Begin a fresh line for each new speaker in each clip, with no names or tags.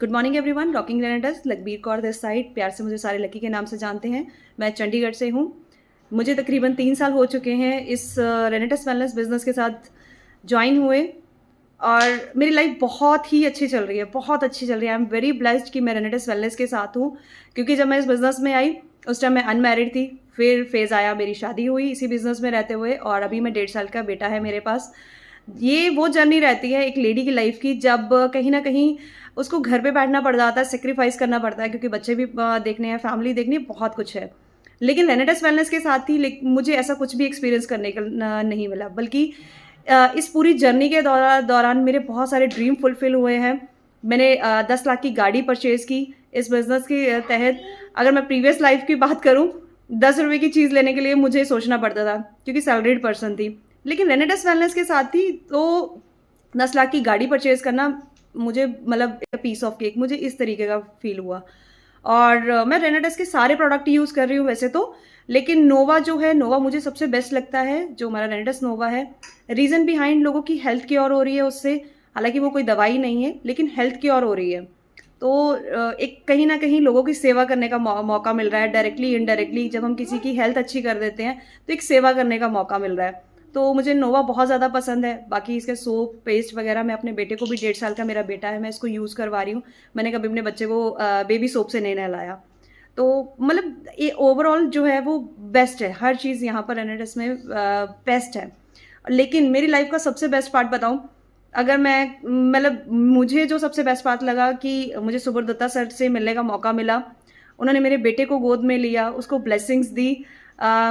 Good morning everyone. Rocking रेनेटस, Lakhbir Kaur this side. प्यार से मुझे सारे लकी के नाम से जानते हैं। मैं चंडीगढ़ से हूँ। मुझे तकरीबन 3 साल हो चुके हैं इस रेनेटस वेलनेस बिजनेस के साथ ज्वाइन हुए, और मेरी लाइफ बहुत ही अच्छी चल रही है, बहुत अच्छी चल रही है। आई एम वेरी ब्लेस्ड कि मैं रेनेटस वेलनेस के साथ हूँ, क्योंकि जब मैं इस बिज़नेस में आई उस टाइम मैं अनमैरिड थी। फिर फेज़ आया, मेरी शादी हुई इसी बिज़नेस में रहते हुए, और अभी मैं 1.5 साल का बेटा है मेरे पास। ये वो जर्नी रहती है एक लेडी की लाइफ की, जब कहीं ना कहीं उसको घर पे बैठना पड़ जाता है, सेक्रीफाइस करना पड़ता है, क्योंकि बच्चे भी देखने हैं, फैमिली देखनी है, बहुत कुछ है। लेकिन रेनेटस वेलनेस के साथ ही मुझे ऐसा कुछ भी एक्सपीरियंस करने का नहीं मिला, बल्कि इस पूरी जर्नी के दौरान मेरे बहुत सारे ड्रीम फुलफिल हुए हैं। मैंने 10 लाख की गाड़ी परचेज़ की इस बिज़नेस के तहत। अगर मैं प्रीवियस लाइफ की बात करूं, 10 रुपये की चीज़ लेने के लिए मुझे सोचना पड़ता था, क्योंकि सैलरीड पर्सन थी। लेकिन रेनेटस वेलनेस के साथ ही तो 10 लाख की गाड़ी परचेज़ करना मुझे मतलब पीस ऑफ केक, मुझे इस तरीके का फील हुआ। और मैं रेनेटस के सारे प्रोडक्ट यूज़ कर रही हूँ वैसे तो, लेकिन नोवा जो है, नोवा मुझे सबसे बेस्ट लगता है, जो हमारा रेनेटस नोवा है। रीज़न बिहाइंड, लोगों की हेल्थ क्योर हो रही है उससे। हालांकि वो कोई दवाई नहीं है, लेकिन हेल्थ क्योर हो रही है। तो एक कहीं ना कहीं लोगों की सेवा करने का मौका मिल रहा है, डायरेक्टली इनडायरेक्टली। जब हम किसी की हेल्थ अच्छी कर देते हैं तो एक सेवा करने का मौका मिल रहा है। तो मुझे नोवा बहुत ज़्यादा पसंद है। बाकी इसके सोप, पेस्ट वगैरह, मैं अपने बेटे को भी, 1.5 साल का मेरा बेटा है, मैं इसको यूज़ करवा रही हूँ। मैंने कभी अपने बच्चे को बेबी सोप से नहीं नहलाया। तो मतलब ये ओवरऑल जो है वो बेस्ट है, हर चीज़ यहाँ पर रेनेटस में बेस्ट है। लेकिन मेरी लाइफ का सबसे बेस्ट पार्ट बताऊँ, अगर मैं मतलब मुझे जो सबसे बेस्ट बात लगा कि मुझे सुब्रदत्ता सर से मिलने का मौका मिला। उन्होंने मेरे बेटे को गोद में लिया, उसको ब्लेसिंग्स दी।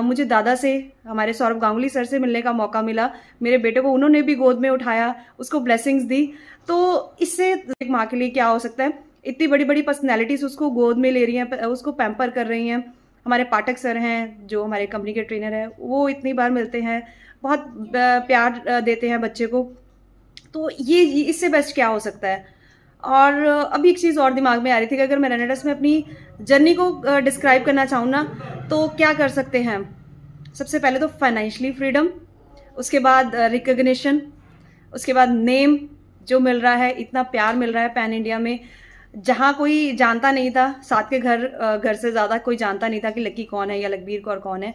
मुझे दादा से, हमारे सौरभ गांगुली सर से मिलने का मौका मिला। मेरे बेटे को उन्होंने भी गोद में उठाया, उसको ब्लेसिंग्स दी। तो इससे एक माँ के लिए क्या हो सकता है। इतनी बड़ी बड़ी पर्सनैलिटीज़ उसको गोद में ले रही हैं, उसको पैम्पर कर रही हैं। हमारे पाठक सर हैं जो हमारे कंपनी के ट्रेनर हैं, वो इतनी बार मिलते हैं, बहुत प्यार देते हैं बच्चे को। तो ये इससे बेस्ट क्या हो सकता है। और अभी एक चीज़ और दिमाग में आ रही थी कि अगर मैं रेनेटस में अपनी जर्नी को डिस्क्राइब करना चाहूँ ना, तो क्या कर सकते हैं। सबसे पहले तो फाइनेंशियली फ्रीडम, उसके बाद रिकग्निशन, उसके बाद नेम जो मिल रहा है, इतना प्यार मिल रहा है पैन इंडिया में। जहाँ कोई जानता नहीं था, साथ के घर से ज़्यादा कोई जानता नहीं था कि लक्की कौन है या लखबीर कौर कौन है।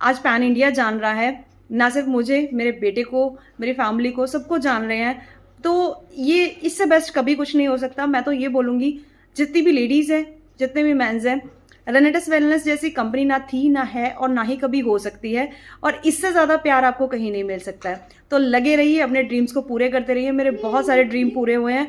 आज पैन इंडिया जान रहा है, ना सिर्फ मुझे, मेरे बेटे को, मेरी फैमिली को, सबको जान रहे हैं। तो ये इससे बेस्ट कभी कुछ नहीं हो सकता। मैं तो ये बोलूँगी, जितनी भी लेडीज़ हैं, जितने भी मेंस हैं, रेनेटस वेलनेस जैसी कंपनी ना थी, ना है, और ना ही कभी हो सकती है। और इससे ज़्यादा प्यार आपको कहीं नहीं मिल सकता है। तो लगे रहिए, अपने ड्रीम्स को पूरे करते रहिए। मेरे बहुत सारे ड्रीम पूरे हुए हैं।